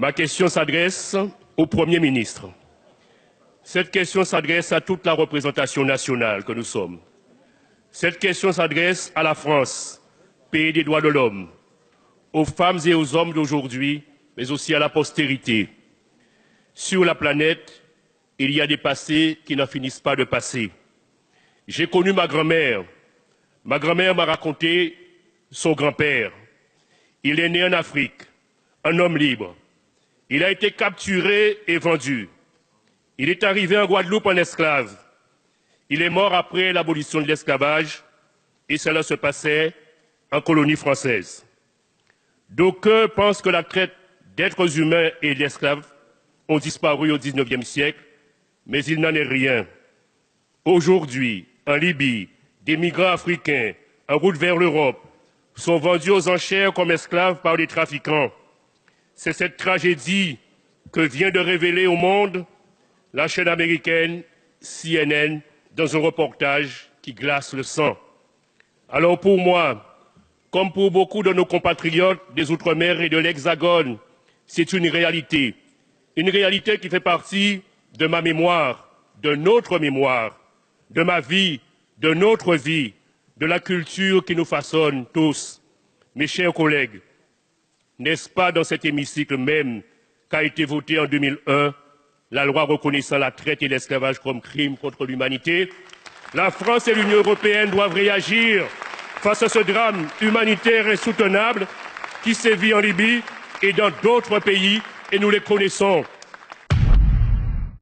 Ma question s'adresse au Premier ministre. Cette question s'adresse à toute la représentation nationale que nous sommes. Cette question s'adresse à la France, pays des droits de l'homme, aux femmes et aux hommes d'aujourd'hui, mais aussi à la postérité. Sur la planète, il y a des passés qui n'en finissent pas de passer. J'ai connu ma grand-mère. Ma grand-mère m'a raconté son grand-père. Il est né en Afrique, un homme libre. Il a été capturé et vendu. Il est arrivé en Guadeloupe en esclave. Il est mort après l'abolition de l'esclavage et cela se passait en colonie française. D'aucuns pensent que la traite d'êtres humains et d'esclaves ont disparu au XIXe siècle, mais il n'en est rien. Aujourd'hui, en Libye, des migrants africains en route vers l'Europe sont vendus aux enchères comme esclaves par des trafiquants. C'est cette tragédie que vient de révéler au monde la chaîne américaine CNN dans un reportage qui glace le sang. Alors pour moi, comme pour beaucoup de nos compatriotes des Outre-mer et de l'Hexagone, c'est une réalité qui fait partie de ma mémoire, de notre mémoire, de ma vie, de notre vie, de la culture qui nous façonne tous. Mes chers collègues, n'est-ce pas dans cet hémicycle même qu'a été votée en 2001 la loi reconnaissant la traite et l'esclavage comme crime contre l'humanité? La France et l'Union européenne doivent réagir face à ce drame humanitaire insoutenable qui sévit en Libye et dans d'autres pays, et nous les connaissons.